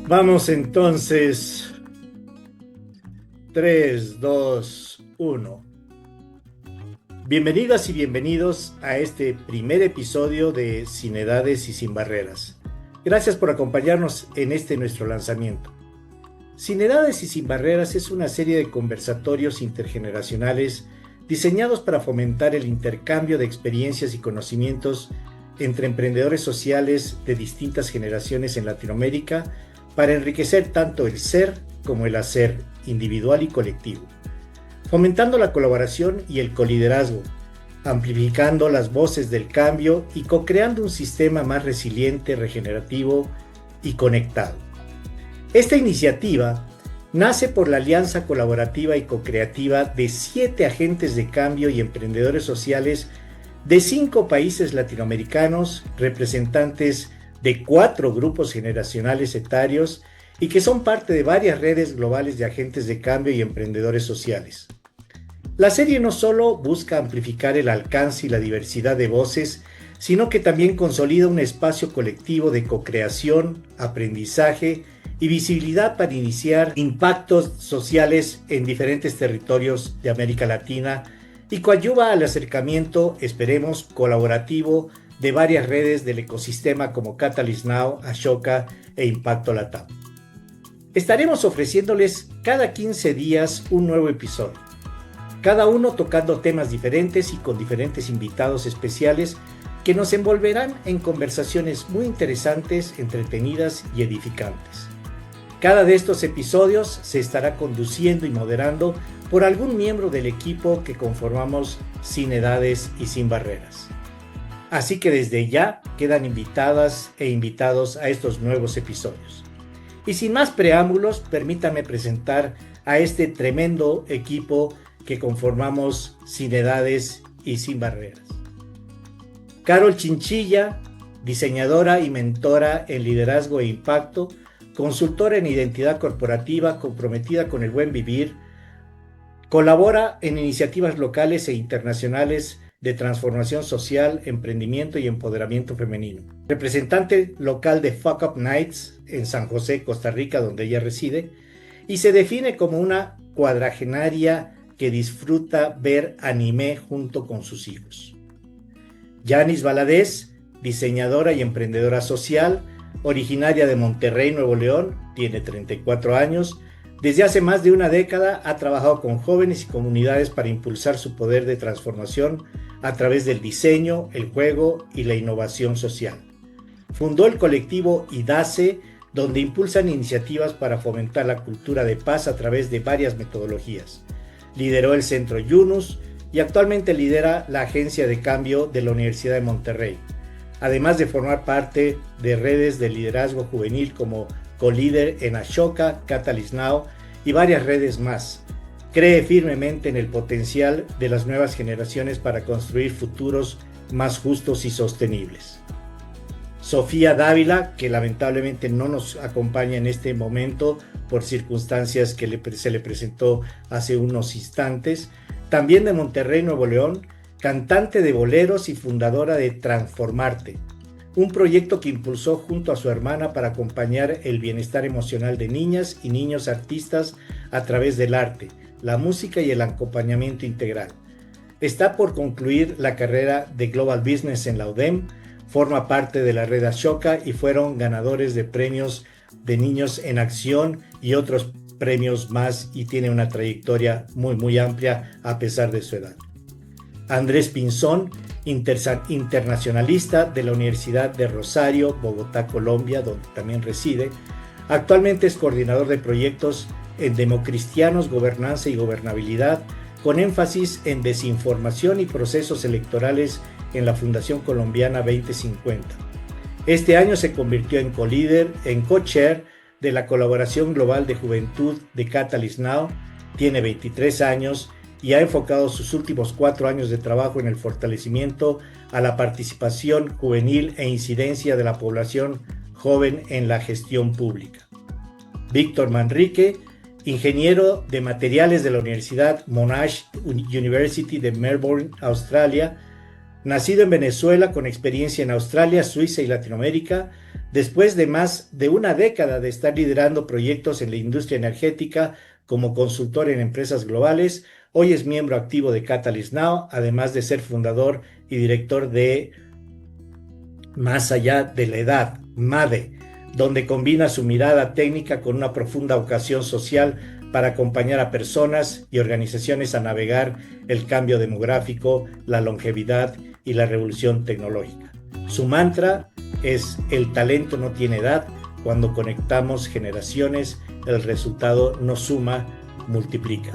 Vamos entonces. 3, 2, 1. Bienvenidas y bienvenidos a este primer episodio de Sin Edades y Sin Barreras. Gracias por acompañarnos en este nuestro lanzamiento. Sin Edades y Sin Barreras es una serie de conversatorios intergeneracionales diseñados para fomentar el intercambio de experiencias y conocimientos entre emprendedores sociales de distintas generaciones en Latinoamérica para enriquecer tanto el ser como el hacer individual y colectivo, fomentando la colaboración y el coliderazgo, amplificando las voces del cambio y co-creando un sistema más resiliente, regenerativo y conectado. Esta iniciativa nace por la alianza colaborativa y co-creativa de 7 agentes de cambio y emprendedores sociales de 5 países latinoamericanos, representantes de 4 grupos generacionales etarios y que son parte de varias redes globales de agentes de cambio y emprendedores sociales. La serie no solo busca amplificar el alcance y la diversidad de voces, sino que también consolida un espacio colectivo de co-creación, aprendizaje y visibilidad para iniciar impactos sociales en diferentes territorios de América Latina y coadyuva al acercamiento, esperemos, colaborativo de varias redes del ecosistema como Catalyst Now, Ashoka e Impacto Latam. Estaremos ofreciéndoles cada 15 días un nuevo episodio, cada uno tocando temas diferentes y con diferentes invitados especiales que nos envolverán en conversaciones muy interesantes, entretenidas y edificantes. Cada de estos episodios se estará conduciendo y moderando por algún miembro del equipo que conformamos Sin Edades y Sin Barreras. Así que desde ya quedan invitadas e invitados a estos nuevos episodios. Y sin más preámbulos, permítanme presentar a este tremendo equipo que conformamos Sin Edades y Sin Barreras. Carol Chinchilla, diseñadora y mentora en liderazgo e impacto, consultora en identidad corporativa comprometida con el buen vivir, colabora en iniciativas locales e internacionales de transformación social, emprendimiento y empoderamiento femenino. Representante local de Fuck Up Nights en San José, Costa Rica, donde ella reside, y se define como una cuadragenaria que disfruta ver anime junto con sus hijos. Yanis Valadez, diseñadora y emprendedora social, originaria de Monterrey, Nuevo León, tiene 34 años. Desde hace más de una década ha trabajado con jóvenes y comunidades para impulsar su poder de transformación a través del diseño, el juego y la innovación social. Fundó el colectivo IDACE, donde impulsan iniciativas para fomentar la cultura de paz a través de varias metodologías. Lideró el Centro Yunus y actualmente lidera la Agencia de Cambio de la Universidad de Monterrey, además de formar parte de redes de liderazgo juvenil como co-líder en Ashoka, Catalyst Now y varias redes más. Cree firmemente en el potencial de las nuevas generaciones para construir futuros más justos y sostenibles. Sofía Dávila, que lamentablemente no nos acompaña en este momento por circunstancias que se le presentó hace unos instantes, también de Monterrey, Nuevo León, cantante de boleros y fundadora de Transformarte, un proyecto que impulsó junto a su hermana para acompañar el bienestar emocional de niñas y niños artistas a través del arte, la música y el acompañamiento integral. Está por concluir la carrera de Global Business en la UDEM, forma parte de la red Ashoka y fueron ganadores de premios de Niños en Acción y otros premios más y tiene una trayectoria muy amplia a pesar de su edad. Andrés Pinzón, internacionalista de la Universidad de Rosario, Bogotá, Colombia, donde también reside. Actualmente es coordinador de proyectos en democristianos, gobernanza y gobernabilidad, con énfasis en desinformación y procesos electorales en la Fundación Colombiana 2050. Este año se convirtió en co-líder, en co-chair de la colaboración global de juventud de Catalyst Now, tiene 23 años y ha enfocado sus últimos 4 años de trabajo en el fortalecimiento a la participación juvenil e incidencia de la población joven en la gestión pública. Víctor Manrique, ingeniero de materiales de la Universidad Monash University de Melbourne, Australia, nacido en Venezuela con experiencia en Australia, Suiza y Latinoamérica, Después de más de una década de estar liderando proyectos en la industria energética como consultor en empresas globales, hoy es miembro activo de Catalyst Now, además de ser fundador y director de Más allá de la edad, MADE, donde combina su mirada técnica con una profunda vocación social para acompañar a personas y organizaciones a navegar el cambio demográfico, la longevidad y la revolución tecnológica. Su mantra es: el talento no tiene edad. Cuando conectamos generaciones, el resultado no suma, multiplica.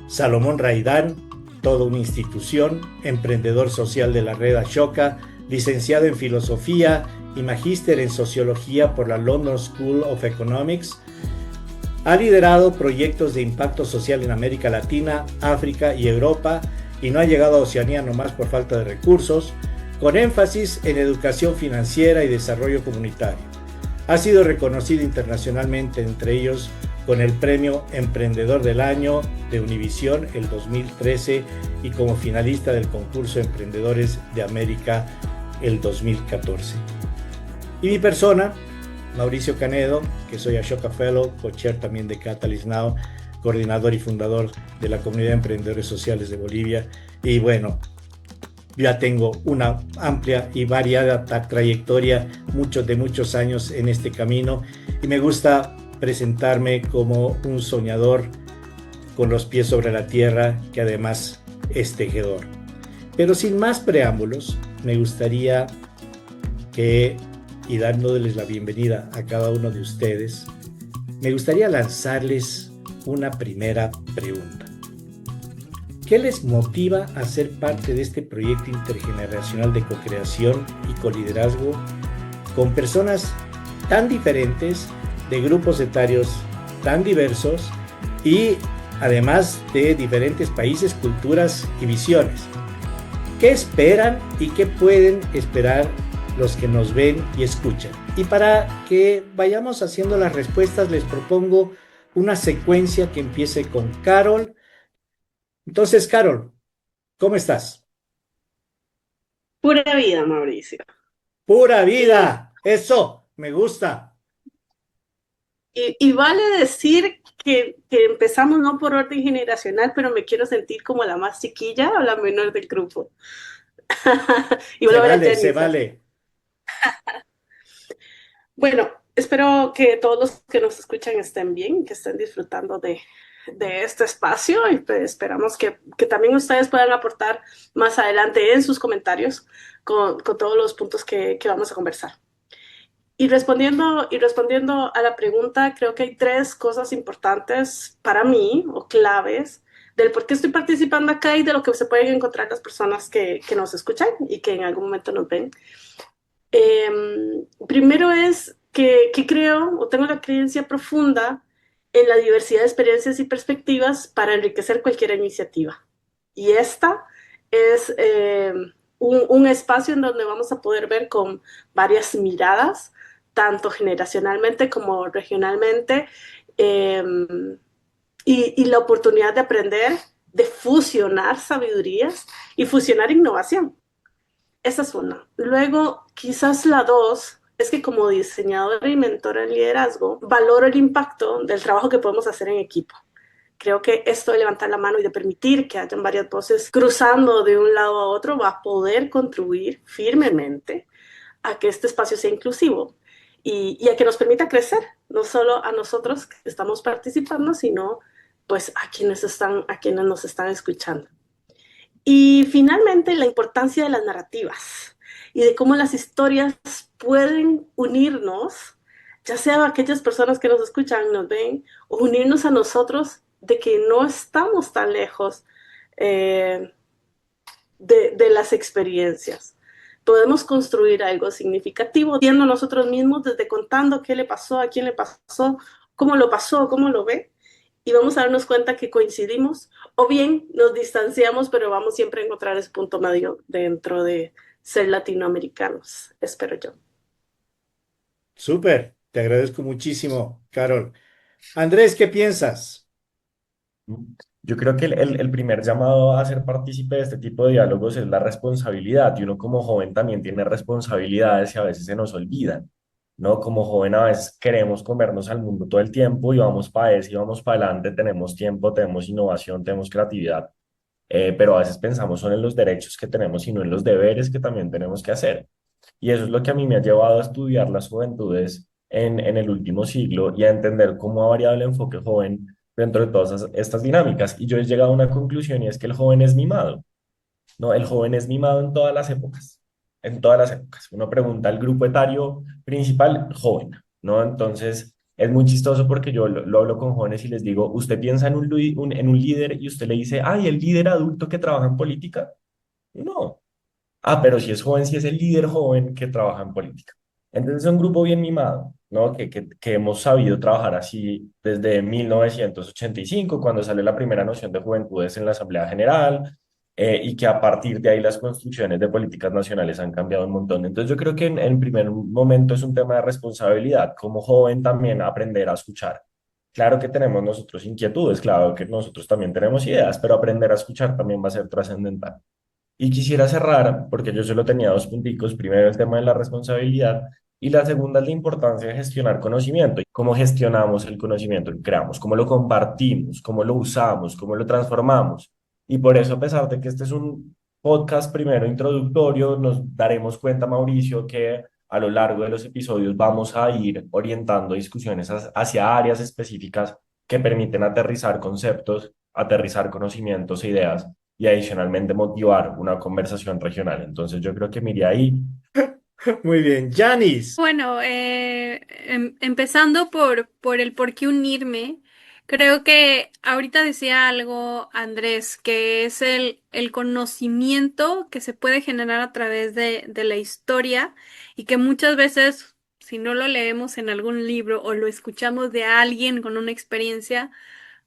Salomón Raidán, toda una institución, emprendedor social de la red Ashoka, licenciado en filosofía y magíster en sociología por la London School of Economics. Ha liderado proyectos de impacto social en América Latina, África y Europa, y no ha llegado a Oceanía nomás por falta de recursos, con énfasis en educación financiera y desarrollo comunitario. Ha sido reconocido internacionalmente, entre ellos con el premio Emprendedor del Año de Univisión el 2013 y como finalista del concurso Emprendedores de América el 2014. Y mi persona, Mauricio Canedo, que soy Ashoka Fellow, co-chair también de Catalyst Now, coordinador y fundador de la Comunidad de Emprendedores Sociales de Bolivia. Y bueno, ya tengo una amplia y variada trayectoria, muchos años en este camino, y me gusta presentarme como un soñador con los pies sobre la tierra, que además es tejedor. Pero sin más preámbulos, me gustaría que, y dándoles la bienvenida a cada uno de ustedes, me gustaría lanzarles una primera pregunta. ¿Qué les motiva a ser parte de este proyecto intergeneracional de co-creación y coliderazgo con personas tan diferentes, de grupos etarios tan diversos y además de diferentes países, culturas y visiones? ¿Qué esperan y qué pueden esperar los que nos ven y escuchan? Y para que vayamos haciendo las respuestas, les propongo una secuencia que empiece con Carol. Entonces, Carol, ¿cómo estás? Pura vida, Mauricio. ¡Pura Y, vida! Eso, me gusta. y vale decir que empezamos no por orden generacional, pero me quiero sentir como la más chiquilla o la menor del grupo. Y Se vuelvo a ver a vale, se Jennifer. vale. Bueno, espero que todos los que nos escuchan estén bien, que estén disfrutando de este espacio y pues esperamos que también ustedes puedan aportar más adelante en sus comentarios con todos los puntos que vamos a conversar. Y respondiendo a la pregunta, creo que hay tres cosas importantes para mí o claves del por qué estoy participando acá y de lo que se pueden encontrar las personas que nos escuchan y que en algún momento nos ven. Primero es que creo o tengo la creencia profunda en la diversidad de experiencias y perspectivas para enriquecer cualquier iniciativa. Y esta es un espacio en donde vamos a poder ver con varias miradas, tanto generacionalmente como regionalmente, eh, y la oportunidad de aprender, de fusionar sabidurías y fusionar innovación. Esa es una. Luego, quizás la dos es que como diseñadora y mentora en liderazgo, valoro el impacto del trabajo que podemos hacer en equipo. Creo que esto de levantar la mano y de permitir que hayan varias voces cruzando de un lado a otro va a poder contribuir firmemente a que este espacio sea inclusivo y a que nos permita crecer, no solo a nosotros que estamos participando, sino pues a quienes nos están escuchando. Y finalmente, la importancia de las narrativas y de cómo las historias pueden unirnos, ya sea a aquellas personas que nos escuchan, nos ven, o unirnos a nosotros de que no estamos tan lejos eh, de las experiencias. Podemos construir algo significativo siendo nosotros mismos, desde contando qué le pasó, a quién le pasó, cómo lo ve, y vamos a darnos cuenta que coincidimos o bien nos distanciamos, pero vamos siempre a encontrar ese punto medio dentro de ser latinoamericanos, espero yo. Súper, te agradezco muchísimo, Carol. Andrés, ¿qué piensas? Yo creo que el primer llamado a ser partícipe de este tipo de diálogos es la responsabilidad, y uno como joven también tiene responsabilidades y a veces se nos olvidan. ¿no? Como joven a veces queremos comernos al mundo todo el tiempo y vamos para eso y vamos para adelante, tenemos tiempo, tenemos innovación, tenemos creatividad, pero a veces pensamos solo en los derechos que tenemos y no en los deberes que también tenemos que hacer. Y eso es lo que a mí me ha llevado a estudiar las juventudes en el último siglo y a entender cómo ha variado el enfoque joven dentro de todas estas dinámicas. Y yo he llegado a una conclusión y es que el joven es mimado, ¿no? El joven es mimado en todas las épocas, en todas las épocas. Uno pregunta al grupo etario principal, joven, ¿no? Entonces, es muy chistoso porque yo lo hablo con jóvenes y les digo, usted piensa en en un líder y usted le dice, ay, el líder adulto que trabaja en política. No. Ah, pero si es joven, si es el líder joven que trabaja en política. Entonces es un grupo bien mimado, ¿no? Que hemos sabido trabajar así desde 1985, cuando sale la primera noción de juventudes en la Asamblea General, y que a partir de ahí las construcciones de políticas nacionales han cambiado un montón. Entonces yo creo que en primer momento es un tema de responsabilidad, como joven también aprender a escuchar. Claro que tenemos nosotros inquietudes, claro que nosotros también tenemos ideas, pero aprender a escuchar también va a ser trascendental. Y quisiera cerrar, porque yo solo tenía dos punticos. Primero, el tema de la responsabilidad y la segunda es la importancia de gestionar conocimiento. ¿Cómo gestionamos el conocimiento que creamos? ¿Cómo lo compartimos? ¿Cómo lo usamos? ¿Cómo lo transformamos? Y por eso, a pesar de que este es un podcast primero introductorio, nos daremos cuenta, Mauricio, que a lo largo de los episodios vamos a ir orientando discusiones hacia áreas específicas que permiten aterrizar conceptos, aterrizar conocimientos e ideas y adicionalmente motivar una conversación regional. Entonces yo creo que miré ahí. Muy bien, Janis. Bueno, empezando por el por qué unirme, creo que ahorita decía algo Andrés, que es el conocimiento que se puede generar a través de la historia y que muchas veces, si no lo leemos en algún libro o lo escuchamos de alguien con una experiencia,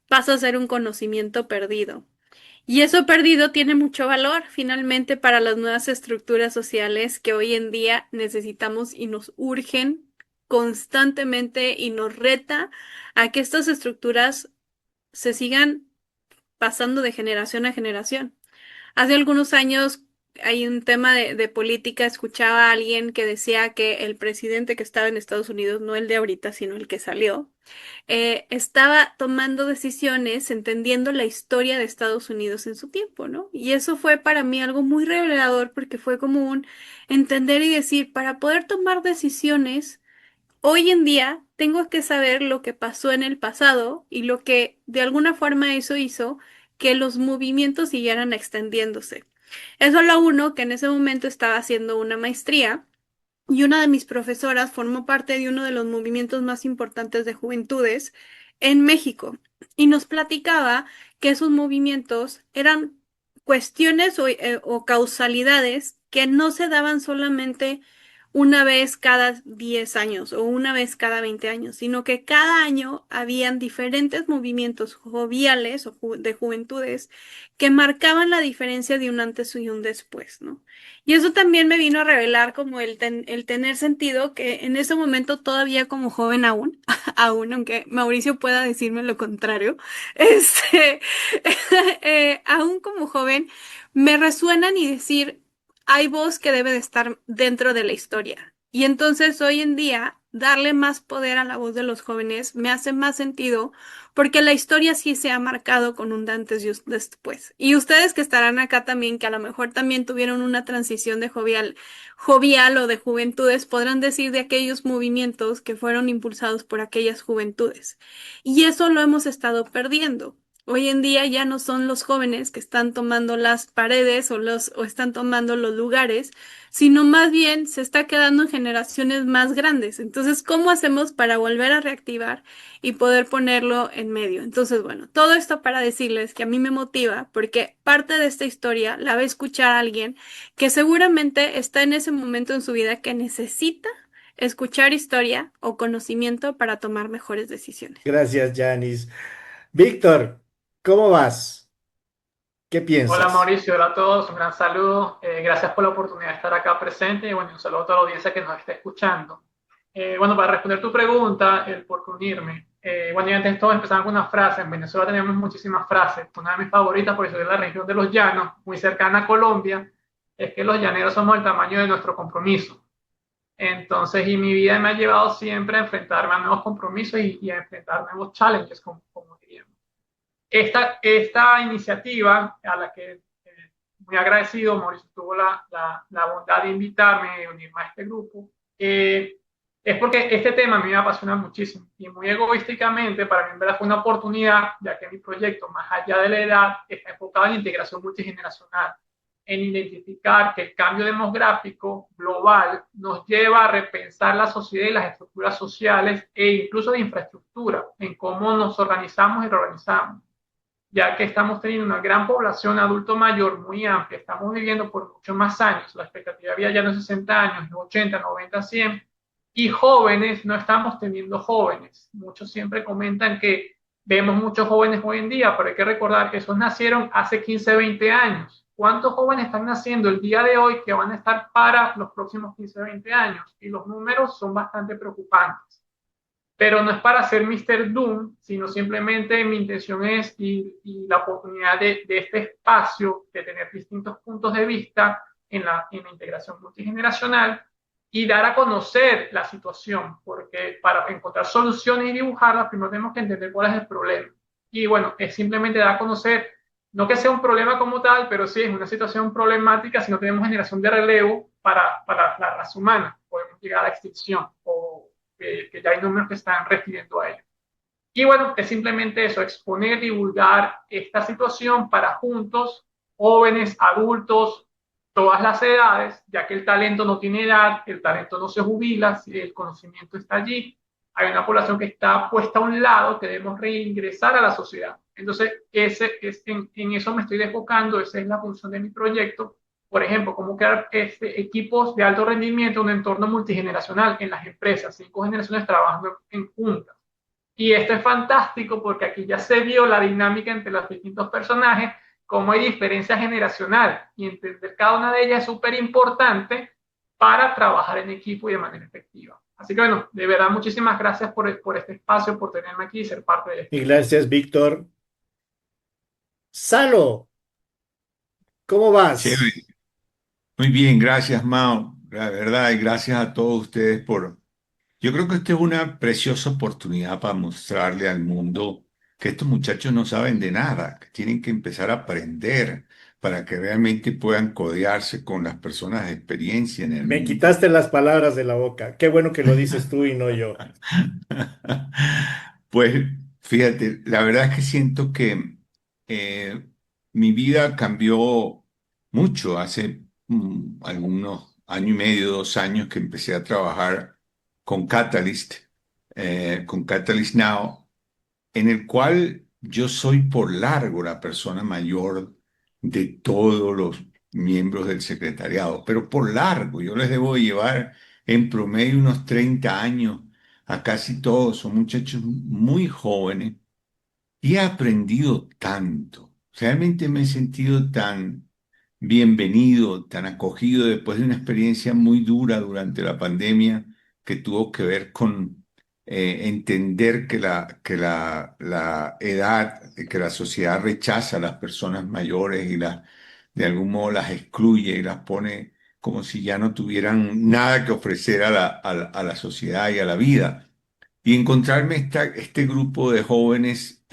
pasa a ser un conocimiento perdido. Y eso perdido tiene mucho valor finalmente para las nuevas estructuras sociales que hoy en día necesitamos y nos urgen constantemente y nos reta a que estas estructuras se sigan pasando de generación a generación. Hace algunos años hay un tema de política, escuchaba a alguien que decía que el presidente que estaba en Estados Unidos, no el de ahorita, sino el que salió, estaba tomando decisiones entendiendo la historia de Estados Unidos en su tiempo, ¿no? Y eso fue para mí algo muy revelador porque fue como un entender y decir, para poder tomar decisiones, hoy en día tengo que saber lo que pasó en el pasado y lo que de alguna forma eso hizo que los movimientos siguieran extendiéndose. Eso lo uno que en ese momento estaba haciendo una maestría. Y una de mis profesoras formó parte de uno de los movimientos más importantes de juventudes en México y nos platicaba que esos movimientos eran cuestiones o causalidades que no se daban solamente una vez cada 10 años o una vez cada 20 años, sino que cada año habían diferentes movimientos joviales o de juventudes que marcaban la diferencia de un antes y un después, ¿no? Y eso también me vino a revelar como el tener sentido que en ese momento todavía como joven aún, aún aunque Mauricio pueda decirme lo contrario, este, aún como joven me resuenan y decir, hay voz que debe de estar dentro de la historia. Y entonces hoy en día darle más poder a la voz de los jóvenes me hace más sentido porque la historia sí se ha marcado con un antes y un después. Y ustedes que estarán acá también, que a lo mejor también tuvieron una transición de jovial o de juventudes, podrán decir de aquellos movimientos que fueron impulsados por aquellas juventudes. Y eso lo hemos estado perdiendo. Hoy en día ya no son los jóvenes que están tomando las paredes o están tomando los lugares, sino más bien se está quedando en generaciones más grandes. Entonces, ¿cómo hacemos para volver a reactivar y poder ponerlo en medio? Entonces, bueno, todo esto para decirles que a mí me motiva porque parte de esta historia la va a escuchar alguien que seguramente está en ese momento en su vida que necesita escuchar historia o conocimiento para tomar mejores decisiones. Gracias, Janis. Víctor, ¿cómo vas? ¿Qué Hola piensas? Mauricio, hola a todos, un gran saludo. Gracias por la oportunidad de estar acá presente y bueno, un saludo a toda la audiencia que nos está escuchando. Bueno, para responder tu pregunta, el por qué unirme. Bueno, y antes de todo empezamos con una frase. En Venezuela tenemos muchísimas frases. Una de mis favoritas, porque soy de la región de los llanos, muy cercana a Colombia, es que los llaneros somos el tamaño de nuestro compromiso. Entonces, y mi vida me ha llevado siempre a enfrentarme a nuevos compromisos y a enfrentar nuevos challenges, como diríamos. Esta iniciativa a la que muy agradecido, Mauricio tuvo la bondad de invitarme, de unirme a este grupo, es porque este tema a mí me apasiona muchísimo y muy egoísticamente para mí en verdad fue una oportunidad, ya que mi proyecto, más allá de la edad, está enfocado en la integración multigeneracional, en identificar que el cambio demográfico global nos lleva a repensar la sociedad y las estructuras sociales e incluso de infraestructura, en cómo nos organizamos y reorganizamos, ya que estamos teniendo una gran población adulto mayor muy amplia, estamos viviendo por muchos más años, la expectativa de vida ya no es 60 años, 80, 90, 100, y jóvenes, no estamos teniendo jóvenes. Muchos siempre comentan que vemos muchos jóvenes hoy en día, pero hay que recordar que esos nacieron hace 15, 20 años. ¿Cuántos jóvenes están naciendo el día de hoy que van a estar para los próximos 15, 20 años? Y los números son bastante preocupantes. Pero no es para ser Mr. Doom, sino simplemente mi intención es y la oportunidad de este espacio de tener distintos puntos de vista en la integración multigeneracional y dar a conocer la situación, porque para encontrar soluciones y dibujarlas, primero tenemos que entender cuál es el problema. Y bueno, es simplemente dar a conocer, no que sea un problema como tal, pero sí es una situación problemática si no tenemos generación de relevo para la raza humana. Podemos llegar a la extinción o que ya hay números que están refiriendo a ello. Y bueno, es simplemente eso, exponer, divulgar esta situación para juntos, jóvenes, adultos, todas las edades, ya que el talento no tiene edad, el talento no se jubila, si el conocimiento está allí, hay una población que está puesta a un lado, que debemos reingresar a la sociedad. Entonces, en eso me estoy enfocando, esa es la función de mi proyecto. Por ejemplo, cómo crear equipos de alto rendimiento en un entorno multigeneracional en las empresas, 5 generaciones trabajando en juntas. Y esto es fantástico porque aquí ya se vio la dinámica entre los distintos personajes, cómo hay diferencia generacional y entender cada una de ellas es súper importante para trabajar en equipo y de manera efectiva. Así que bueno, de verdad muchísimas gracias por este espacio, por tenerme aquí y ser parte de esto. Y gracias, Víctor. Salo, ¿cómo vas? Chévere. Muy bien, gracias, Mao. La verdad, y gracias a todos ustedes por... Yo creo que esta es una preciosa oportunidad para mostrarle al mundo que estos muchachos no saben de nada, que tienen que empezar a aprender para que realmente puedan codearse con las personas de experiencia en el Me mundo. quitaste las palabras de la boca. Qué bueno que lo dices tú y no yo. Pues fíjate, la verdad es que siento que eh, mi vida cambió mucho hace algunos año y medio, 2 años que empecé a trabajar con Catalyst Now, en el cual yo soy por largo la persona mayor de todos los miembros del secretariado, pero por largo, yo les debo llevar en promedio unos 30 años a casi todos, son muchachos muy jóvenes y he aprendido tanto, realmente me he sentido tan bienvenido, tan acogido después de una experiencia muy dura durante la pandemia que tuvo que ver con entender que la edad, que la sociedad rechaza a las personas mayores y de algún modo las excluye y las pone como si ya no tuvieran nada que ofrecer a la sociedad y a la vida. Y encontrarme este grupo de jóvenes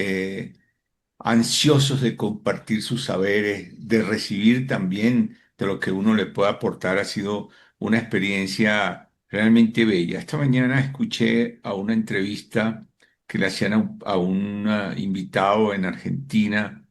ansiosos de compartir sus saberes, de recibir también de lo que uno le puede aportar, ha sido una experiencia realmente bella. Esta mañana escuché a una entrevista que le hacían a un invitado en Argentina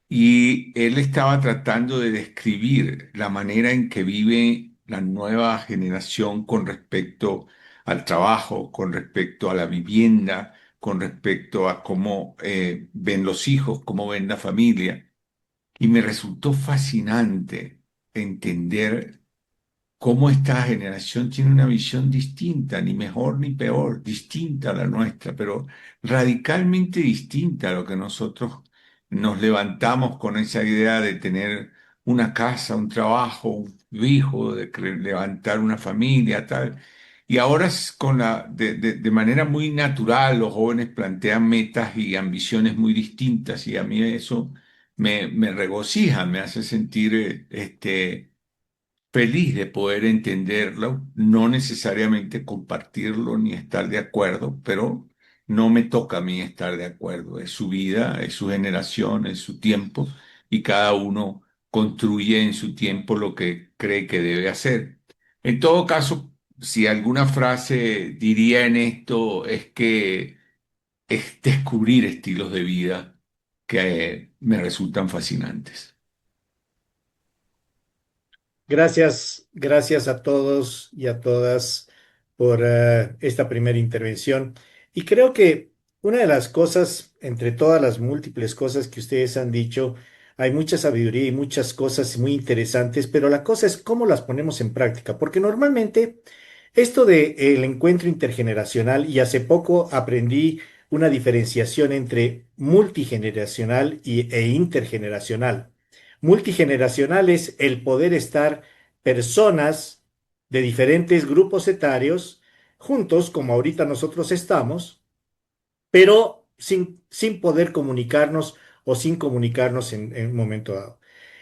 y él estaba tratando de describir la manera en que vive la nueva generación con respecto al trabajo, con respecto a la vivienda, con respecto a cómo ven los hijos, cómo ven la familia. Y me resultó fascinante entender cómo esta generación tiene una visión distinta, ni mejor ni peor, distinta a la nuestra, pero radicalmente distinta a lo que nosotros nos levantamos con esa idea de tener una casa, un trabajo, un hijo, de levantar una familia, tal. Y ahora de manera muy natural los jóvenes plantean metas y ambiciones muy distintas y a mí eso me regocija, me hace sentir feliz de poder entenderlo, no necesariamente compartirlo ni estar de acuerdo, pero no me toca a mí estar de acuerdo. Es su vida, es su generación, es su tiempo y cada uno construye en su tiempo lo que cree que debe hacer. En todo caso, si alguna frase diría en esto es que es descubrir estilos de vida que me resultan fascinantes. Gracias, gracias a todos y a todas por esta primera intervención. Y creo que una de las cosas, entre todas las múltiples cosas que ustedes han dicho, hay mucha sabiduría y muchas cosas muy interesantes, pero la cosa es cómo las ponemos en práctica, porque normalmente esto de el encuentro intergeneracional, y hace poco aprendí una diferenciación entre multigeneracional e intergeneracional. Multigeneracional es el poder estar personas de diferentes grupos etarios juntos, como ahorita nosotros estamos, pero sin poder comunicarnos o sin comunicarnos en un momento dado.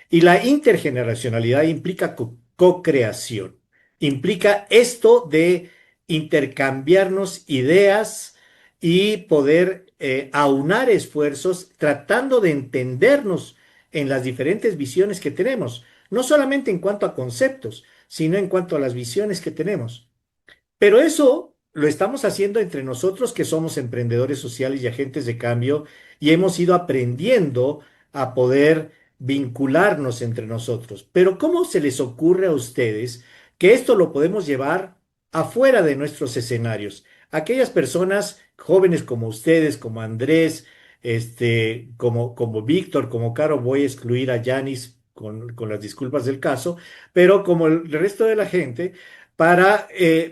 Y la intergeneracionalidad implica co-creación, implica esto de intercambiarnos ideas y poder aunar esfuerzos tratando de entendernos en las diferentes visiones que tenemos, no solamente en cuanto a conceptos, sino en cuanto a las visiones que tenemos. Pero eso lo estamos haciendo entre nosotros que somos emprendedores sociales y agentes de cambio y hemos ido aprendiendo a poder vincularnos entre nosotros. Pero ¿cómo se les ocurre a ustedes que esto lo podemos llevar afuera de nuestros escenarios? Aquellas personas jóvenes como ustedes, como Andrés, como Víctor, como Caro, voy a excluir a Yanis con las disculpas del caso, pero como el resto de la gente para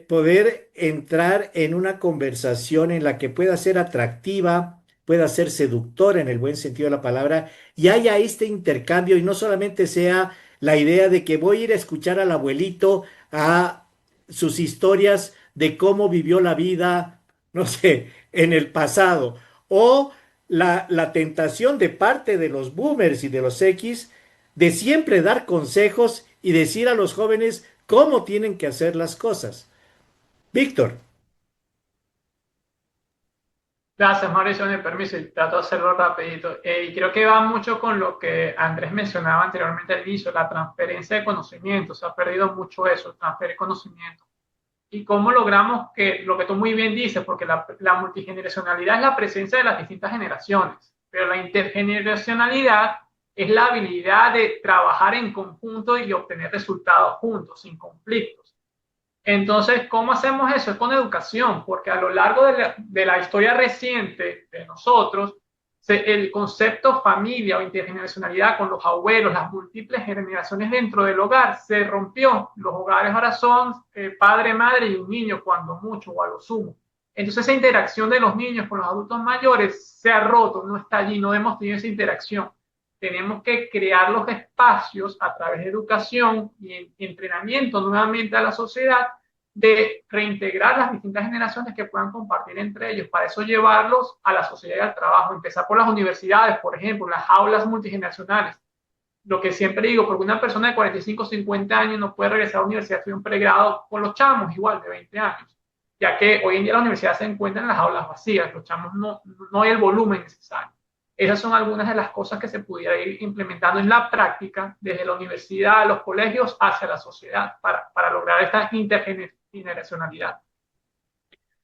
poder entrar en una conversación en la que pueda ser atractiva, pueda ser seductora en el buen sentido de la palabra, y haya este intercambio y no solamente sea la idea de que voy a ir a escuchar al abuelito a sus historias de cómo vivió la vida, no sé, en el pasado, o la tentación de parte de los boomers y de los X de siempre dar consejos y decir a los jóvenes cómo tienen que hacer las cosas. Víctor, Gracias, Mauricio, con el permiso, y trato de hacerlo rapidito. Y creo que va mucho con lo que Andrés mencionaba anteriormente al inicio, la transferencia de conocimiento. Se ha perdido mucho eso, transferir conocimiento. ¿Y cómo logramos que, lo que tú muy bien dices, porque la multigeneracionalidad es la presencia de las distintas generaciones, pero la intergeneracionalidad es la habilidad de trabajar en conjunto y obtener resultados juntos, sin conflictos? Entonces, ¿cómo hacemos eso? Es con educación, porque a lo largo de la historia reciente de nosotros, el concepto familia o intergeneracionalidad con los abuelos, las múltiples generaciones dentro del hogar, se rompió. Los hogares ahora son padre, madre y un niño, cuando mucho o a lo sumo. Entonces, esa interacción de los niños con los adultos mayores se ha roto, no está allí, no hemos tenido esa interacción. Tenemos que crear los espacios a través de educación y entrenamiento nuevamente a la sociedad de reintegrar las distintas generaciones que puedan compartir entre ellos. Para eso llevarlos a la sociedad y al trabajo. Empezar por las universidades, por ejemplo, las aulas multigeneracionales. Lo que siempre digo, porque una persona de 45 o 50 años no puede regresar a la universidad de un pregrado con los chamos igual de 20 años, ya que hoy en día la universidad se encuentra en las aulas vacías, los chamos no hay el volumen necesario. Esas son algunas de las cosas que se pudiera ir implementando en la práctica desde la universidad, los colegios, hacia la sociedad para lograr esta intergeneracionalidad.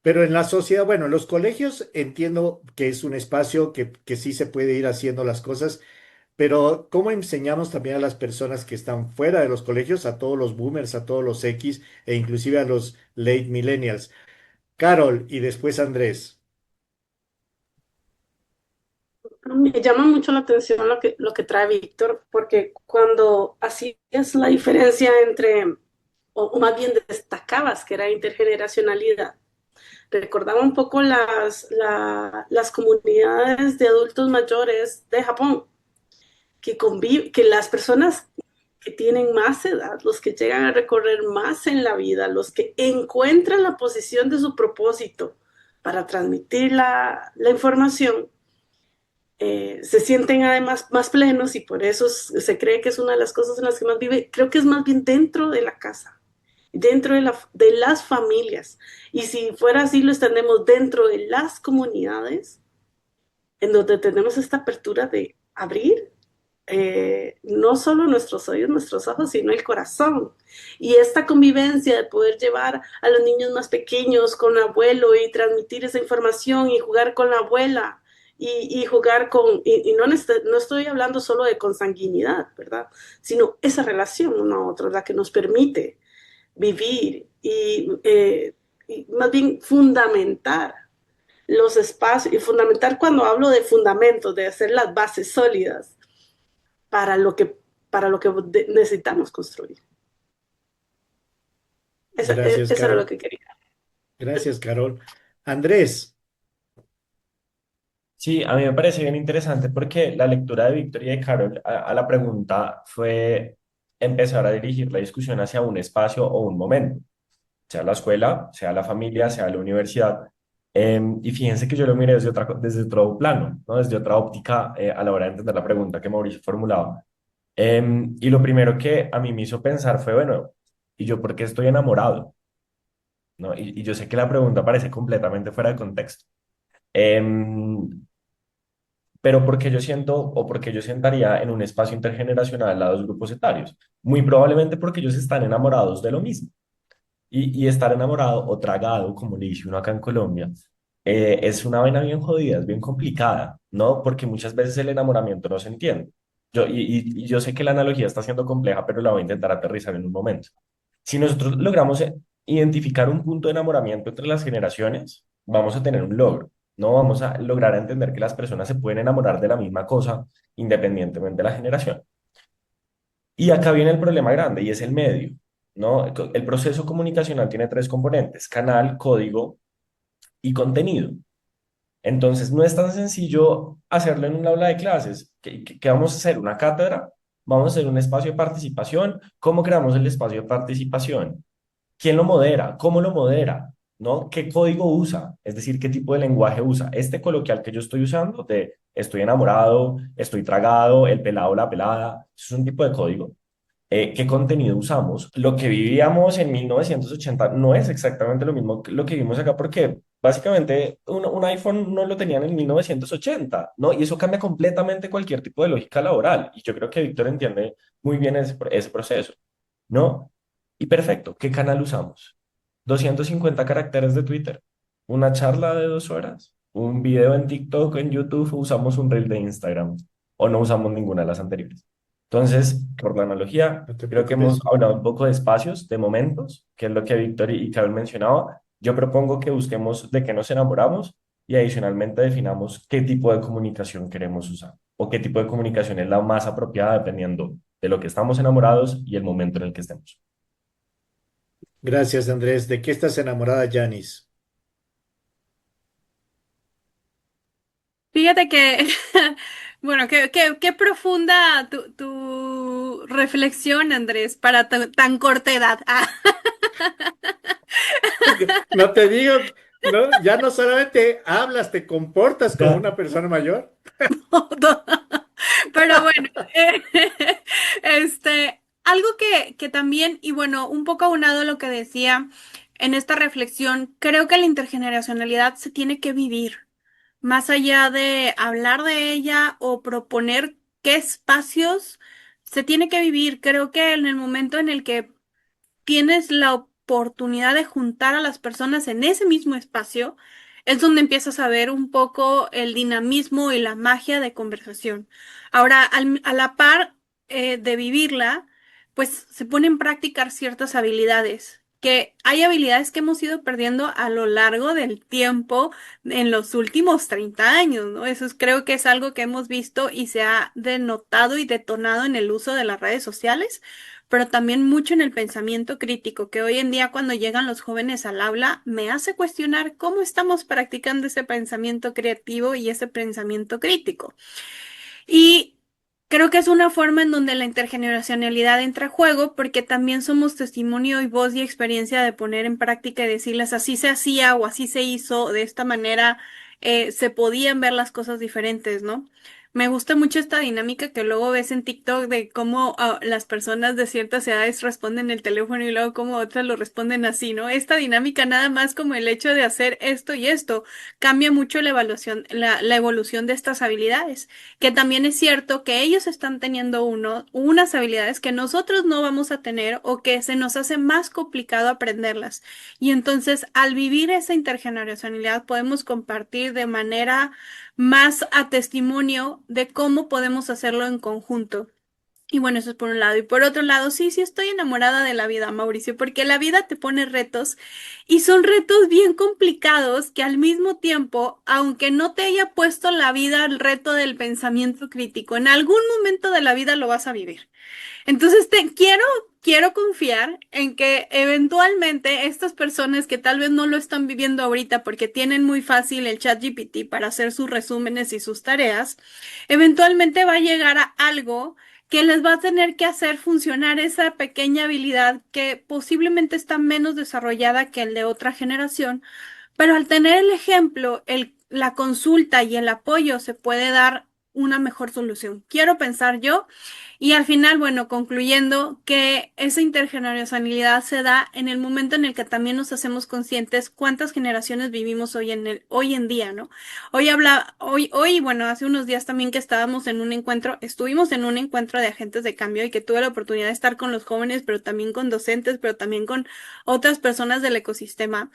pero en la sociedad, bueno, en los colegios entiendo que es un espacio que sí se puede ir haciendo las cosas, pero ¿cómo enseñamos también a las personas que están fuera de los colegios, a todos los boomers, a todos los X e inclusive a los late millennials? Carol y después Andrés. Me llama mucho la atención lo que trae Víctor, porque cuando así es la diferencia entre, o más bien destacabas que era intergeneracionalidad, recordaba un poco las comunidades de adultos mayores de Japón, que las personas que tienen más edad, los que llegan a recorrer más en la vida, los que encuentran la posición de su propósito para transmitir la información, se sienten además más plenos y por eso se cree que es una de las cosas en las que más vive. Creo que es más bien dentro de la casa, dentro de las familias. Y si fuera así, lo extendemos dentro de las comunidades, en donde tenemos esta apertura de abrir no solo nuestros oídos, nuestros ojos, sino el corazón. Y esta convivencia de poder llevar a los niños más pequeños con el abuelo y transmitir esa información y jugar con la abuela y jugar con, y no, no estoy hablando solo de consanguinidad, ¿verdad? Sino esa relación uno a otro, la que nos permite vivir y más bien fundamentar los espacios, y fundamentar cuando hablo de fundamentos, de hacer las bases sólidas para lo que, para lo que necesitamos construir. Gracias, Eso era lo Carol. que quería. Gracias, Carol. Andrés, Sí, a mí me parece bien interesante porque la lectura de Victoria y de Carol a la pregunta fue empezar a dirigir la discusión hacia un espacio o un momento, sea la escuela, sea la familia, sea la universidad. Y fíjense que yo lo miré desde otro plano, ¿no? Desde otra óptica a la hora de entender la pregunta que Mauricio formulaba. Y lo primero que a mí me hizo pensar fue, bueno, ¿y yo por qué estoy enamorado? ¿No? Y yo sé que la pregunta parece completamente fuera de contexto. Em, pero porque yo siento o porque yo sentaría en un espacio intergeneracional a dos grupos etarios. Muy probablemente porque ellos están enamorados de lo mismo. Y estar enamorado o tragado, como le dice uno acá en Colombia, es una vaina bien jodida, es bien complicada, ¿no? Porque muchas veces el enamoramiento no se entiende. Y yo sé que la analogía está siendo compleja, pero la voy a intentar aterrizar en un momento. Si nosotros logramos identificar un punto de enamoramiento entre las generaciones, vamos a tener un logro. No vamos a lograr entender que las personas se pueden enamorar de la misma cosa independientemente de la generación. Y acá viene el problema grande y es el medio, ¿no? El proceso comunicacional tiene tres componentes: canal, código y contenido. Entonces, no es tan sencillo hacerlo en un aula de clases. ¿Qué vamos a hacer? ¿Una cátedra? ¿Vamos a hacer un espacio de participación? ¿Cómo creamos el espacio de participación? ¿Quién lo modera? ¿Cómo lo modera? ¿No? ¿Qué código usa? Es decir, ¿qué tipo de lenguaje usa? Este coloquial que yo estoy usando de estoy enamorado, estoy tragado, el pelado, la pelada, es un tipo de código. ¿Qué contenido usamos? Lo que vivíamos en 1980 no es exactamente lo mismo que lo que vimos acá, porque básicamente un iPhone no lo tenían en 1980, ¿no? Y eso cambia completamente cualquier tipo de lógica laboral. Y yo creo que Víctor entiende muy bien ese proceso, ¿no? Y perfecto, ¿qué canal usamos? 250 caracteres de Twitter, una charla de 2 horas, un video en TikTok, en YouTube, usamos un reel de Instagram o no usamos ninguna de las anteriores. Entonces, por la analogía, no te creo que hemos preocupes. hablado un poco de espacios, de momentos, que es lo que Víctor y Carol mencionaba. Yo propongo que busquemos de qué nos enamoramos y adicionalmente definamos qué tipo de comunicación queremos usar o qué tipo de comunicación es la más apropiada dependiendo de lo que estamos enamorados y el momento en el que estemos. Gracias, Andrés. ¿De qué estás enamorada, Janis? Fíjate que, bueno, qué profunda tu reflexión, Andrés, para tan corta edad. Ah. No te digo, no, ya no solamente hablas, te comportas como una persona mayor. Pero bueno, algo que también, y bueno, un poco aunado a lo que decía en esta reflexión, creo que la intergeneracionalidad se tiene que vivir, más allá de hablar de ella o proponer qué espacios se tiene que vivir. Creo que en el momento en el que tienes la oportunidad de juntar a las personas en ese mismo espacio, es donde empiezas a ver un poco el dinamismo y la magia de conversación. Ahora, a la par de vivirla, pues se ponen en práctica ciertas habilidades, que hay habilidades que hemos ido perdiendo a lo largo del tiempo en los últimos 30 años, ¿no? Creo que es algo que hemos visto y se ha denotado y detonado en el uso de las redes sociales, pero también mucho en el pensamiento crítico, que hoy en día cuando llegan los jóvenes al aula me hace cuestionar cómo estamos practicando ese pensamiento creativo y ese pensamiento crítico. Y creo que es una forma en donde la intergeneracionalidad entra a juego, porque también somos testimonio y voz y experiencia de poner en práctica y decirles así se hacía o así se hizo de esta manera. se podían ver las cosas diferentes, ¿no? Me gusta mucho esta dinámica que luego ves en TikTok de cómo las personas de ciertas edades responden el teléfono y luego cómo otras lo responden así, ¿no? Esta dinámica nada más como el hecho de hacer esto y esto cambia mucho la evaluación, la evolución de estas habilidades, que también es cierto que ellos están teniendo unas habilidades que nosotros no vamos a tener o que se nos hace más complicado aprenderlas. Y entonces al vivir esa intergeneracionalidad podemos compartir de manera más a testimonio de cómo podemos hacerlo en conjunto. Y bueno, eso es por un lado. Y por otro lado, sí estoy enamorada de la vida, Mauricio, porque la vida te pone retos y son retos bien complicados que al mismo tiempo, aunque no te haya puesto la vida el reto del pensamiento crítico, en algún momento de la vida lo vas a vivir. Entonces quiero confiar en que eventualmente estas personas que tal vez no lo están viviendo ahorita porque tienen muy fácil el ChatGPT para hacer sus resúmenes y sus tareas, eventualmente va a llegar a algo que les va a tener que hacer funcionar esa pequeña habilidad que posiblemente está menos desarrollada que el de otra generación, pero al tener el ejemplo, la consulta y el apoyo se puede dar una mejor solución. Quiero pensar yo y al final, bueno, concluyendo que esa intergeneracionalidad se da en el momento en el que también nos hacemos conscientes cuántas generaciones vivimos hoy en día, ¿no? Bueno, hace unos días también que estuvimos en un encuentro de agentes de cambio y que tuve la oportunidad de estar con los jóvenes, pero también con docentes, pero también con otras personas del ecosistema.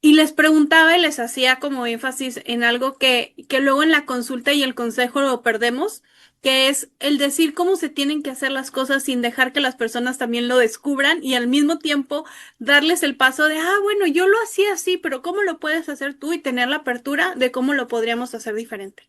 Y les preguntaba y les hacía como énfasis en algo que luego en la consulta y el consejo lo perdemos, que es el decir cómo se tienen que hacer las cosas sin dejar que las personas también lo descubran y al mismo tiempo darles el paso de, bueno, yo lo hacía así, pero ¿cómo lo puedes hacer tú? Y tener la apertura de cómo lo podríamos hacer diferente.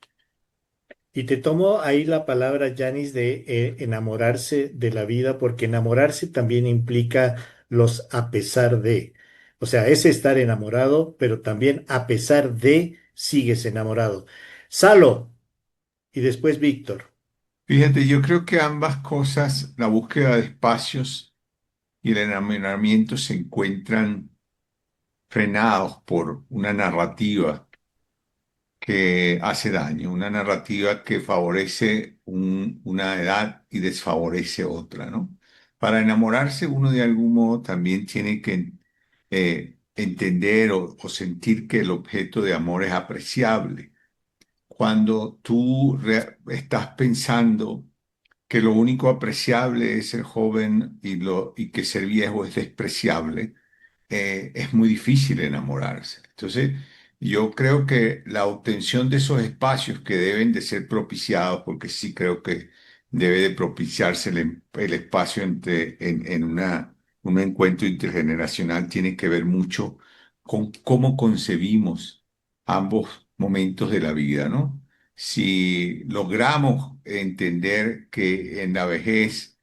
Y te tomo ahí la palabra, Yanis, de enamorarse de la vida, porque enamorarse también implica los a pesar de. O sea, es estar enamorado, pero también a pesar de sigues enamorado. Salo y después Víctor. Fíjate, yo creo que ambas cosas, la búsqueda de espacios y el enamoramiento se encuentran frenados por una narrativa que hace daño, una narrativa que favorece una edad y desfavorece otra, ¿no? Para enamorarse uno de algún modo también tiene que entender o sentir que el objeto de amor es apreciable. Cuando tú estás pensando que lo único apreciable es ser joven y que ser viejo es despreciable, es muy difícil enamorarse. Entonces, yo creo que la obtención de esos espacios que deben de ser propiciados, porque sí creo que debe de propiciarse el espacio en un encuentro intergeneracional, tiene que ver mucho con cómo concebimos ambos momentos de la vida, ¿no? Si logramos entender que en la vejez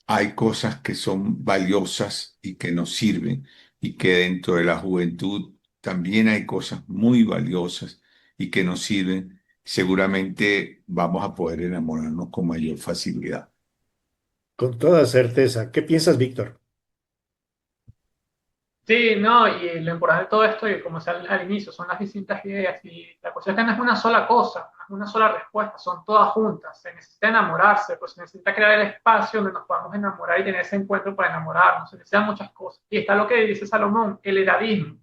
hay cosas que son valiosas y que nos sirven, y que dentro de la juventud también hay cosas muy valiosas y que nos sirven, seguramente vamos a poder enamorarnos con mayor facilidad. Con toda certeza. ¿Qué piensas, Víctor? Sí, no, y lo importante de todo esto, y como decía al inicio, son las distintas ideas. Y la cuestión es que no es una sola cosa, no es una sola respuesta, son todas juntas. Se necesita enamorarse, pues se necesita crear el espacio donde nos podamos enamorar y tener ese encuentro para enamorarnos. Se necesitan muchas cosas. Y está lo que dice Salomón, el edadismo,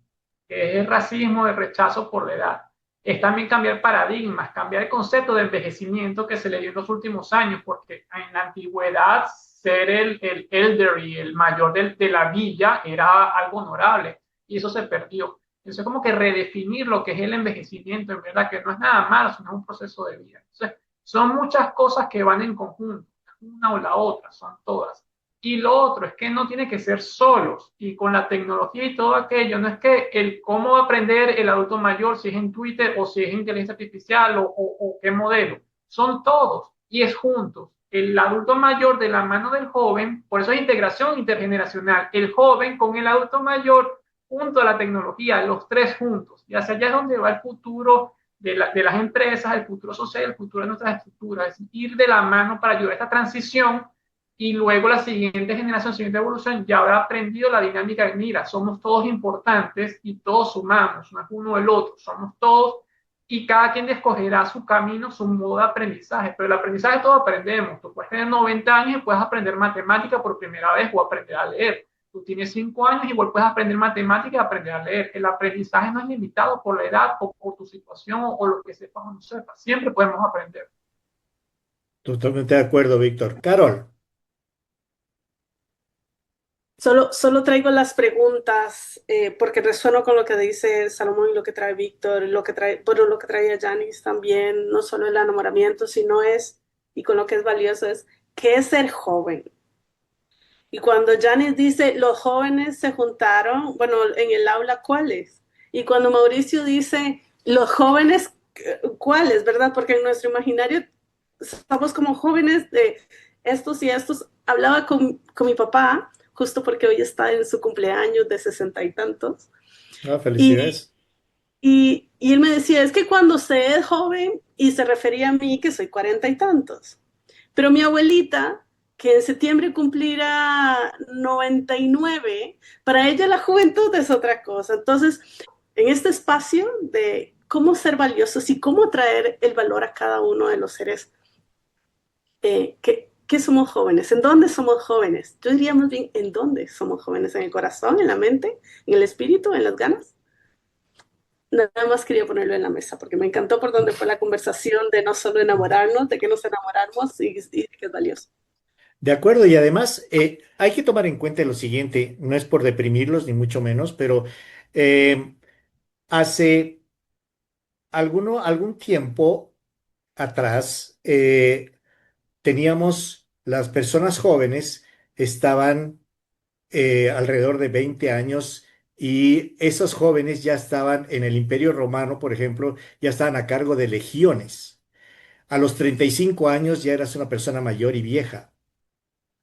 que es el racismo, el rechazo por la edad. Es también cambiar paradigmas, cambiar el concepto de envejecimiento que se le dio en los últimos años, porque en la antigüedad ser el elderly, el mayor de la villa, era algo honorable y eso se perdió. Entonces, como que redefinir lo que es el envejecimiento, en verdad, que no es nada malo, sino un proceso de vida. Entonces, son muchas cosas que van en conjunto, una o la otra, son todas. Y lo otro es que no tiene que ser solos y con la tecnología y todo aquello, no es que el cómo aprender el adulto mayor, si es en Twitter o si es inteligencia artificial o qué modelo, son todos y es juntos. El adulto mayor de la mano del joven, por eso es integración intergeneracional, el joven con el adulto mayor junto a la tecnología, los tres juntos. Y hacia allá es donde va el futuro de las empresas, el futuro social, el futuro de nuestras estructuras, es ir de la mano para ayudar a esta transición y luego la siguiente generación, siguiente evolución, ya habrá aprendido la dinámica de, mira, somos todos importantes y todos sumamos, no es uno el otro, somos todos y cada quien escogerá su camino, su modo de aprendizaje. Pero el aprendizaje todos aprendemos. Tú puedes tener 90 años y puedes aprender matemática por primera vez o aprender a leer. Tú tienes 5 años y igual puedes aprender matemática y aprender a leer. El aprendizaje no es limitado por la edad o por tu situación o lo que sepas o no sepas. Siempre podemos aprender. Totalmente de acuerdo, Víctor. Carol, Solo traigo las preguntas porque resueno con lo que dice Salomón y lo que trae Víctor, bueno, lo que traía Janice también, no solo el enamoramiento, sino y con lo que es valioso es, ¿qué es ser joven? Y cuando Janice dice, los jóvenes se juntaron, bueno, en el aula, ¿cuáles? Y cuando Mauricio dice, los jóvenes, ¿cuáles? ¿Verdad? Porque en nuestro imaginario estamos como jóvenes de estos y estos. Hablaba con mi papá, justo porque hoy está en su cumpleaños de 60 y tantos. Y, felicidades. y él me decía, es que cuando se es joven, y se refería a mí que soy 40 y tantos. Pero mi abuelita, que en septiembre cumplirá 99, para ella la juventud es otra cosa. Entonces, en este espacio de cómo ser valiosos y cómo traer el valor a cada uno de los seres que somos jóvenes, ¿en dónde somos jóvenes? Yo diría más bien, ¿en dónde somos jóvenes? ¿En el corazón, en la mente, en el espíritu, en las ganas? Nada más quería ponerlo en la mesa, porque me encantó por donde fue la conversación de no solo enamorarnos, de que nos enamoramos y que es valioso. De acuerdo, y además hay que tomar en cuenta lo siguiente, no es por deprimirlos ni mucho menos, pero eh, hace algún tiempo atrás teníamos las personas jóvenes, estaban alrededor de 20 años y esos jóvenes ya estaban en el Imperio Romano, por ejemplo, ya estaban a cargo de legiones. A los 35 años ya eras una persona mayor y vieja.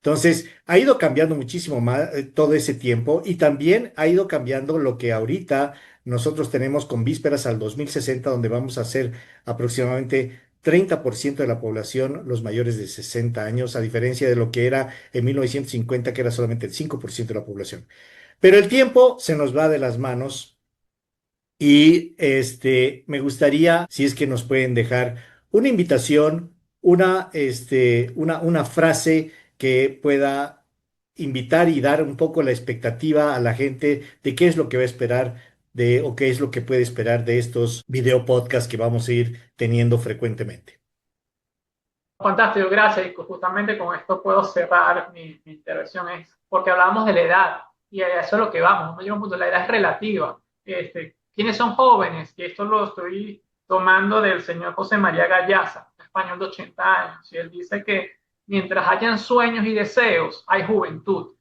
Entonces, ha ido cambiando muchísimo más todo ese tiempo y también ha ido cambiando lo que ahorita nosotros tenemos con vísperas al 2060, donde vamos a ser aproximadamente 30% de la población los mayores de 60 años, a diferencia de lo que era en 1950, que era solamente el 5% de la población. Pero el tiempo se nos va de las manos y me gustaría, si es que nos pueden dejar una invitación, una frase que pueda invitar y dar un poco la expectativa a la gente de qué es lo que va a esperar o qué es lo que puede esperar de estos video podcasts que vamos a ir teniendo frecuentemente. Fantástico, gracias. Y justamente con esto puedo cerrar mi intervención, es porque hablábamos de la edad y a eso es lo que vamos. Llega un punto, la edad es relativa. ¿Quiénes son jóvenes? Y esto lo estoy tomando del señor José María Gallaza, español de 80 años. Y él dice que mientras hayan sueños y deseos, hay juventud.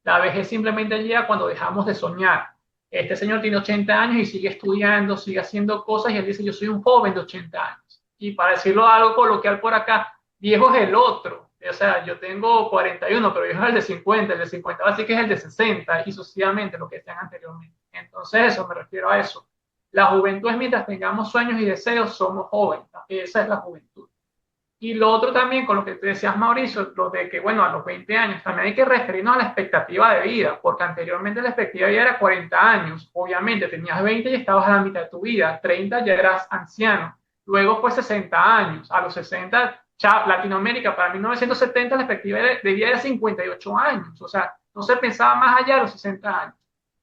La vejez simplemente llega cuando dejamos de soñar. Este señor tiene 80 años y sigue estudiando, sigue haciendo cosas y él dice, yo soy un joven de 80 años. Y para decirlo algo coloquial por acá, viejo es el otro. O sea, yo tengo 41, pero viejo es el de 50, el de 50 así que es el de 60 y sucesivamente lo que decían anteriormente. Entonces, eso me refiero a eso. La juventud es mientras tengamos sueños y deseos, somos jóvenes. Esa es la juventud. Y lo otro también, con lo que te decías, Mauricio, lo de que, bueno, a los 20 años también hay que referirnos a la expectativa de vida, porque anteriormente la expectativa de vida era 40 años. Obviamente tenías 20 y estabas a la mitad de tu vida, 30 ya eras anciano. Luego fue 60 años. A los 60 Latinoamérica, para 1970 la expectativa de vida era 58 años, o sea, no se pensaba más allá de los 60 años.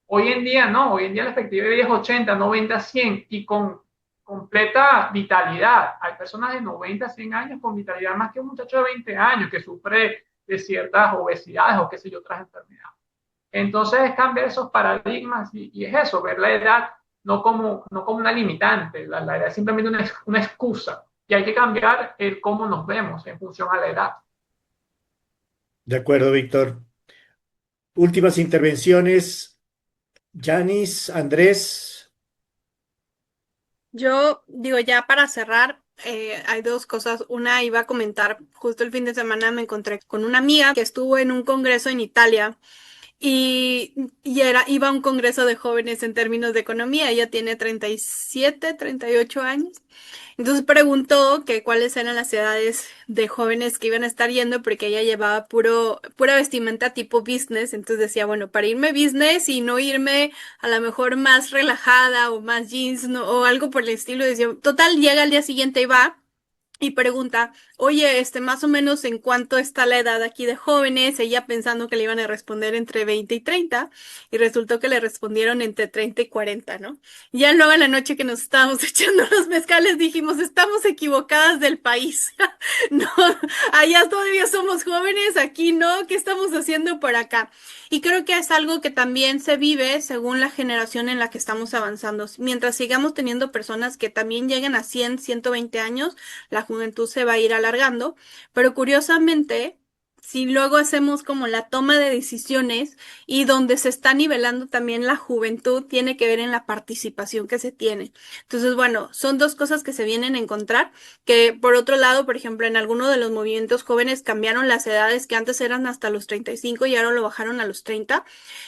Hoy en día no, hoy en día la expectativa de vida es 80, 90, 100 y con completa vitalidad. Hay personas de 90, 100 años con vitalidad más que un muchacho de 20 años que sufre de ciertas obesidades o qué sé yo, otras enfermedades. Entonces es cambiar esos paradigmas y es eso, ver la edad no como una limitante, la edad es simplemente una excusa y hay que cambiar el cómo nos vemos en función a la edad. De acuerdo, Víctor. Últimas intervenciones. Yanis, Andrés. Yo digo, ya para cerrar, hay dos cosas. Una, iba a comentar, justo el fin de semana me encontré con una amiga que estuvo en un congreso en Italia iba a un congreso de jóvenes en términos de economía. Ella tiene 37, 38 años. Entonces preguntó que cuáles eran las edades de jóvenes que iban a estar yendo, porque ella llevaba pura vestimenta tipo business. Entonces decía, bueno, para irme business y no irme a lo mejor más relajada o más jeans, ¿no? O algo por el estilo. Decía, total, llega al día siguiente y va. Y pregunta, oye, más o menos en cuánto está la edad aquí de jóvenes, ella pensando que le iban a responder entre 20 y 30, y resultó que le respondieron entre 30 y 40, ¿no? Ya luego en la noche que nos estábamos echando los mezcales dijimos, estamos equivocadas del país. No, allá todavía somos jóvenes, aquí no, ¿qué estamos haciendo por acá? Y creo que es algo que también se vive según la generación en la que estamos avanzando. Mientras sigamos teniendo personas que también lleguen a 100, 120 años, la juventud se va a ir alargando, pero curiosamente, si luego hacemos como la toma de decisiones y donde se está nivelando también la juventud, tiene que ver en la participación que se tiene. Entonces, bueno, son dos cosas que se vienen a encontrar, que por otro lado, por ejemplo, en alguno de los movimientos jóvenes cambiaron las edades que antes eran hasta los 35 y ahora lo bajaron a los 30.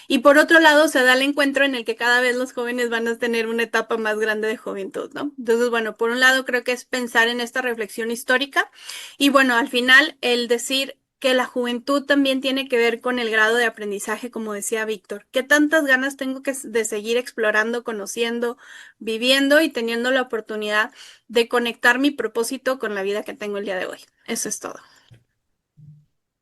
Y por otro lado, se da el encuentro en el que cada vez los jóvenes van a tener una etapa más grande de juventud, ¿no? Entonces, bueno, por un lado creo que es pensar en esta reflexión histórica y bueno, al final el decir que la juventud también tiene que ver con el grado de aprendizaje, como decía Víctor. ¿Qué tantas ganas tengo de seguir explorando, conociendo, viviendo y teniendo la oportunidad de conectar mi propósito con la vida que tengo el día de hoy? Eso es todo.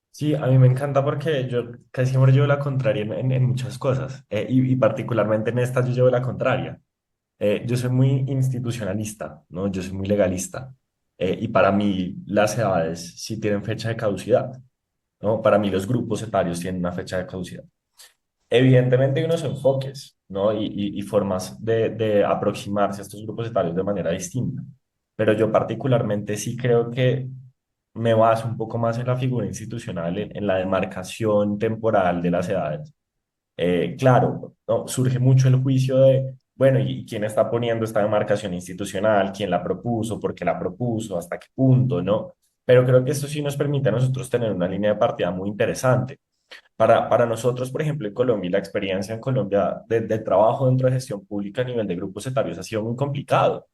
Sí, a mí me encanta porque yo casi siempre llevo la contraria en muchas cosas, y particularmente en esta yo llevo la contraria. Yo soy muy institucionalista, ¿no? Yo soy muy legalista, y para mí las edades sí tienen fecha de caducidad, ¿no? Para mí los grupos etarios tienen una fecha de caducidad. Evidentemente hay unos enfoques, ¿no? Y formas de aproximarse a estos grupos etarios de manera distinta, pero yo particularmente sí creo que me baso un poco más en la figura institucional, en la demarcación temporal de las edades. Claro, ¿no? Surge mucho el juicio de, bueno, ¿y quién está poniendo esta demarcación institucional? ¿Quién la propuso? ¿Por qué la propuso? ¿Hasta qué punto? ¿No? Pero creo que esto sí nos permite a nosotros tener una línea de partida muy interesante. Para nosotros, por ejemplo, en Colombia, y la experiencia en Colombia de trabajo dentro de gestión pública a nivel de grupos etarios ha sido muy complicado,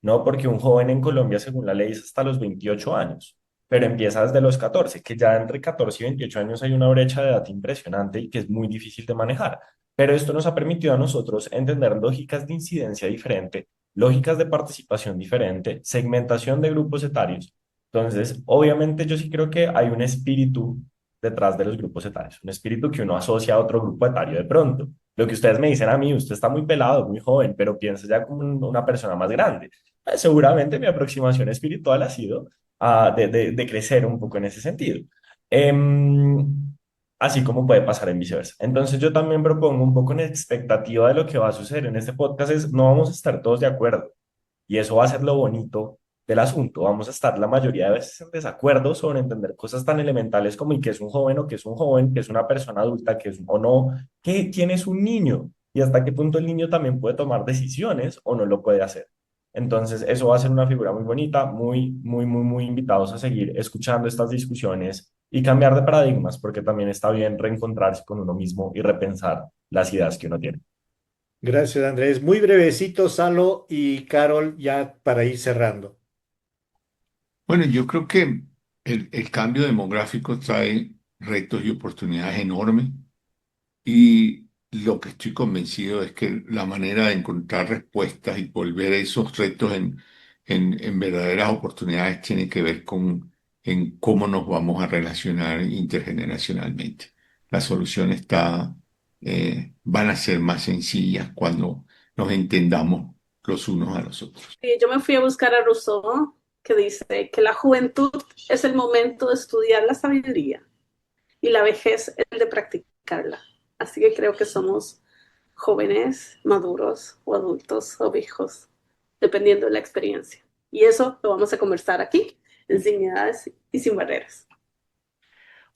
¿no? Porque un joven en Colombia, según la ley, es hasta los 28 años, pero empieza desde los 14, que ya entre 14 y 28 años hay una brecha de edad impresionante y que es muy difícil de manejar. Pero esto nos ha permitido a nosotros entender lógicas de incidencia diferente, lógicas de participación diferente, segmentación de grupos etarios. Entonces, obviamente yo sí creo que hay un espíritu detrás de los grupos etarios, un espíritu que uno asocia a otro grupo etario de pronto. Lo que ustedes me dicen a mí, usted está muy pelado, muy joven, pero piensa ya como una persona más grande. Seguramente mi aproximación espiritual ha sido de crecer un poco en ese sentido. Así como puede pasar en viceversa. Entonces yo también propongo un poco en expectativa de lo que va a suceder en este podcast es no vamos a estar todos de acuerdo y eso va a ser lo bonito del asunto. Vamos a estar la mayoría de veces en desacuerdo sobre entender cosas tan elementales como y qué es un joven o qué es un joven, qué es una persona adulta, qué es o no, quién es un niño y hasta qué punto el niño también puede tomar decisiones o no lo puede hacer. Entonces, eso va a ser una figura muy bonita, muy invitados a seguir escuchando estas discusiones y cambiar de paradigmas, porque también está bien reencontrarse con uno mismo y repensar las ideas que uno tiene. Gracias, Andrés. Muy brevecito, Salo y Carol, ya para ir cerrando. Bueno, yo creo que el cambio demográfico trae retos y oportunidades enormes y lo que estoy convencido es que la manera de encontrar respuestas y volver esos retos en verdaderas oportunidades tiene que ver con en cómo nos vamos a relacionar intergeneracionalmente. La solución van a ser más sencillas cuando nos entendamos los unos a los otros. Yo me fui a buscar a Rousseau, que dice que la juventud es el momento de estudiar la sabiduría y la vejez el de practicarla. Así que creo que somos jóvenes, maduros o adultos o viejos, dependiendo de la experiencia. Y eso lo vamos a conversar aquí, en Sin Edades y Sin Barreras.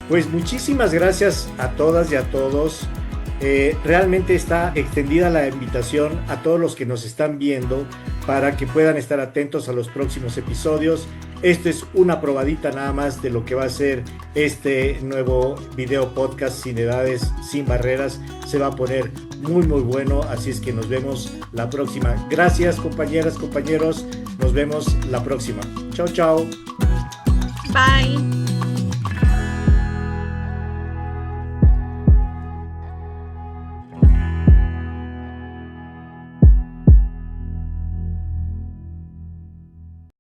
Pues muchísimas gracias a todas y a todos Realmente está extendida la invitación a todos los que nos están viendo para que puedan estar atentos a los próximos episodios. Esto es una probadita nada más de lo que va a ser este nuevo video podcast Sin Edades, Sin Barreras. Se va a poner muy bueno, así es que nos vemos la próxima. Gracias, compañeras, compañeros, nos vemos la próxima. Chao. Bye.